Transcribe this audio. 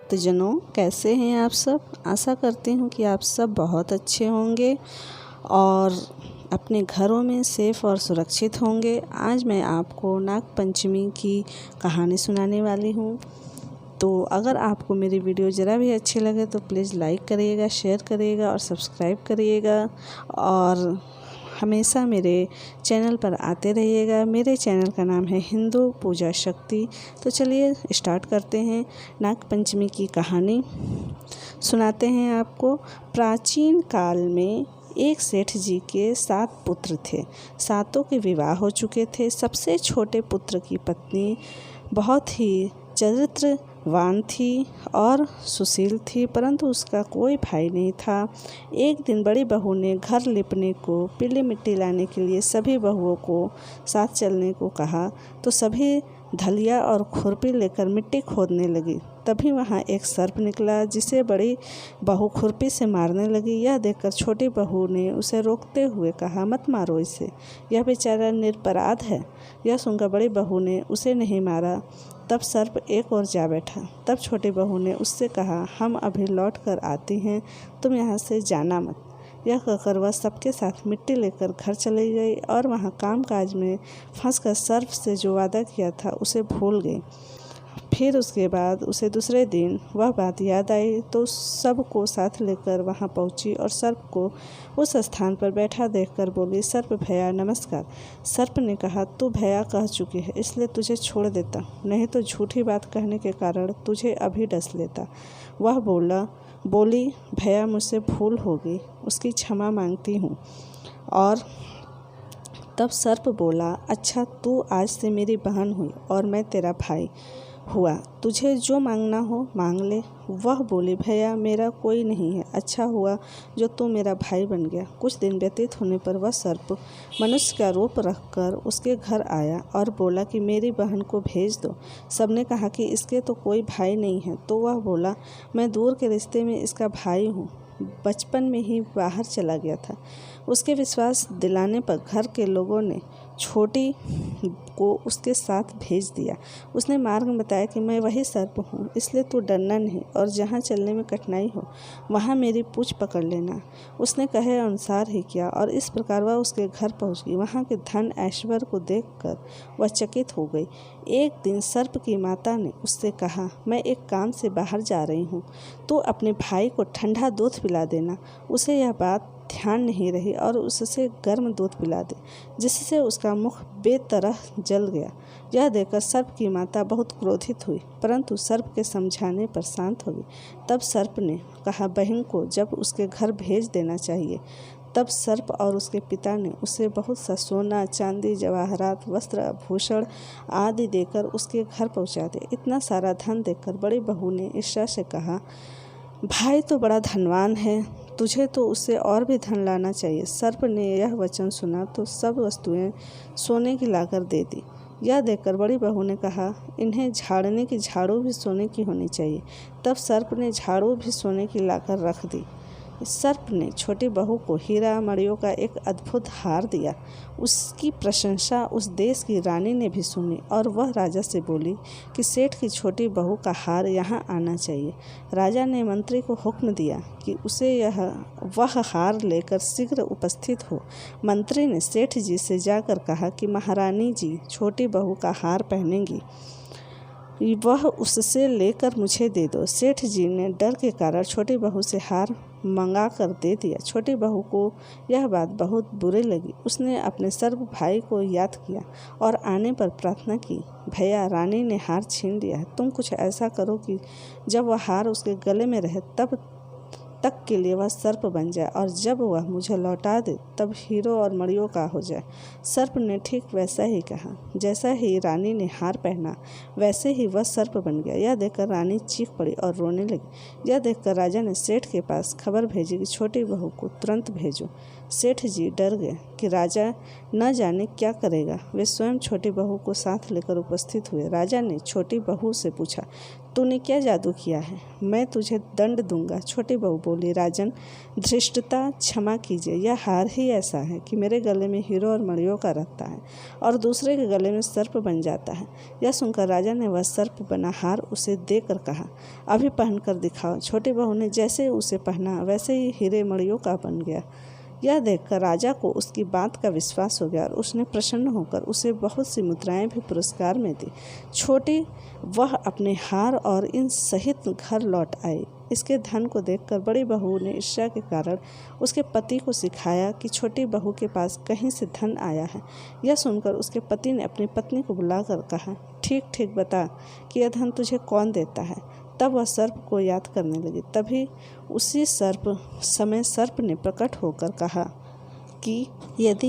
भक्तजनों, कैसे हैं आप सब। आशा करती हूँ कि आप सब बहुत अच्छे होंगे और अपने घरों में सेफ और सुरक्षित होंगे। आज मैं आपको नाग पंचमी की कहानी सुनाने वाली हूँ। तो अगर आपको मेरी वीडियो ज़रा भी अच्छी लगे तो प्लीज़ लाइक करिएगा, शेयर करिएगा और सब्सक्राइब करिएगा और हमेशा मेरे चैनल पर आते रहिएगा। मेरे चैनल का नाम है हिंदू पूजा शक्ति। तो चलिए स्टार्ट करते हैं नाग पंचमी की कहानी। सुनाते हैं आपको। प्राचीन काल में एक सेठ जी के 7 पुत्र थे। सातों के विवाह हो चुके थे। सबसे छोटे पुत्र की पत्नी बहुत ही चरित्रवान थी और सुशील थी, परंतु उसका कोई भाई नहीं था। एक दिन बड़ी बहू ने घर लिपने को, पीली मिट्टी लाने के लिए सभी बहुओं को साथ चलने को कहा, तो सभी धलिया और खुरपी लेकर मिट्टी खोदने लगी। तभी वहाँ एक सर्प निकला, जिसे बड़ी बहू खुरपी से मारने लगी। यह देखकर छोटी बहू ने उसे रोकते हुए कहा, मत मारो इसे, यह बेचारा निरपराध है। यह सुनकर बड़ी बहू ने उसे नहीं मारा। तब सर्प एक ओर जा बैठा। तब छोटी बहू ने उससे कहा, हम अभी लौट कर आती हैं, तुम यहाँ से जाना मत। यह कहकर वह सबके साथ मिट्टी लेकर घर चली गई और वहाँ कामकाज में फंसकर सर्प से जो वादा किया था उसे भूल गई। फिर उसके बाद उसे दूसरे दिन वह बात याद आई, तो सबको साथ लेकर वहाँ पहुँची और सर्प को उस स्थान पर बैठा देखकर बोली, सर्प भैया नमस्कार। सर्प ने कहा, तू भैया कह चुकी है, इसलिए तुझे छोड़ देता, नहीं तो झूठी बात कहने के कारण तुझे अभी डस लेता। वह बोली, भैया मुझसे भूल हो गई, उसकी क्षमा मांगती हूँ। और तब सर्प बोला, अच्छा तू आज से मेरी बहन हुई और मैं तेरा भाई हुआ, तुझे जो मांगना हो मांग ले। वह बोली, भैया मेरा कोई नहीं है, अच्छा हुआ जो तू मेरा भाई बन गया। कुछ दिन व्यतीत होने पर वह सर्प मनुष्य का रूप रखकर उसके घर आया और बोला कि मेरी बहन को भेज दो। सबने कहा कि इसके तो कोई भाई नहीं है, तो वह बोला, मैं दूर के रिश्ते में इसका भाई हूँ, बचपन में ही बाहर चला गया था। उसके विश्वास दिलाने पर घर के लोगों ने छोटी को उसके साथ भेज दिया। उसने मार्ग बताया कि मैं वही सर्प हूँ, इसलिए तू डरना नहीं और जहाँ चलने में कठिनाई हो वहाँ मेरी पूँछ पकड़ लेना। उसने कहे अनुसार ही किया और इस प्रकार वह उसके घर पहुँच गई। वहाँ के धन ऐश्वर्य को देखकर वह चकित हो गई। एक दिन सर्प की माता ने उससे कहा, मैं एक काम से बाहर जा रही हूँ, तो अपने भाई को ठंडा दूध पिला देना। उसे यह बात ध्यान नहीं रही और उससे गर्म दूध पिला दे, जिससे उसका मुख बेतरह जल गया। यह देखकर सर्प की माता बहुत क्रोधित हुई, परंतु सर्प के समझाने पर शांत हो गई। तब सर्प ने कहा, बहन को जब उसके घर भेज देना चाहिए। तब सर्प और उसके पिता ने उसे बहुत सा सोना, चांदी, जवाहरात, वस्त्र, आभूषण आदि देकर उसके घर पहुंचा दिया। इतना सारा धन देखकर बड़ी बहू ने ईर्ष्या से कहा, भाई तो बड़ा धनवान है, तुझे तो उससे और भी धन लाना चाहिए। सर्प ने यह वचन सुना तो सब वस्तुएं सोने की लाकर दे दी। यह देखकर बड़ी बहू ने कहा, इन्हें झाड़ने की झाड़ू भी सोने की होनी चाहिए। तब सर्प ने झाड़ू भी सोने की लाकर रख दी। सर्प ने छोटी बहू को हीरा मणियों का एक अद्भुत हार दिया। उसकी प्रशंसा उस देश की रानी ने भी सुनी और वह राजा से बोली कि सेठ की छोटी बहू का हार यहाँ आना चाहिए। राजा ने मंत्री को हुक्म दिया कि उसे वह हार लेकर शीघ्र उपस्थित हो। मंत्री ने सेठ जी से जाकर कहा कि महारानी जी छोटी बहू का हार पहनेंगी, वह उससे लेकर मुझे दे दो। सेठ जी ने डर के कारण छोटी बहू से हार मंगा कर दे दिया। छोटी बहू को यह बात बहुत बुरी लगी। उसने अपने सर्प भाई को याद किया और आने पर प्रार्थना की, भैया रानी ने हार छीन लिया है, तुम कुछ ऐसा करो कि जब वह हार उसके गले में रहे तब तक के लिए वह सर्प बन जाए और जब वह मुझे लौटा दे तब हीरो और मणियों का हो जाए। सर्प ने ठीक वैसा ही कहा। जैसा ही रानी ने हार पहना वैसे ही वह सर्प बन गया। यह देखकर रानी चीख पड़ी और रोने लगी। यह देखकर राजा ने सेठ के पास खबर भेजी कि छोटी बहू को तुरंत भेजो। सेठ जी डर गए कि राजा न जाने क्या करेगा। वे स्वयं छोटी बहू को साथ लेकर उपस्थित हुए। राजा ने छोटी बहू से पूछा, तूने क्या जादू किया है? मैं तुझे दंड दूंगा। छोटी बहू बोली, राजन, धृष्टता क्षमा कीजिए, यह हार ही ऐसा है कि मेरे गले में हीरो और मणियों का रहता है और दूसरे के गले में सर्प बन जाता है। यह सुनकर राजा ने वह सर्प बना हार उसे देकर कहा, अभी पहनकर दिखाओ। छोटी बहू ने जैसे उसे पहना वैसे ही हीरे मणियों का बन गया। यह देखकर राजा को उसकी बात का विश्वास हो गया और उसने प्रसन्न होकर उसे बहुत सी मुद्राएं भी पुरस्कार में दी। छोटी वह अपने हार और इन सहित घर लौट आई। इसके धन को देखकर बड़ी बहू ने ईर्ष्या के कारण उसके पति को सिखाया कि छोटी बहू के पास कहीं से धन आया है। यह सुनकर उसके पति ने अपनी पत्नी को बुलाकर कहा, ठीक ठीक बता कि यह धन तुझे कौन देता है। तब वह सर्प को याद करने लगी। तभी उसी समय सर्प ने प्रकट होकर कहा कि यदि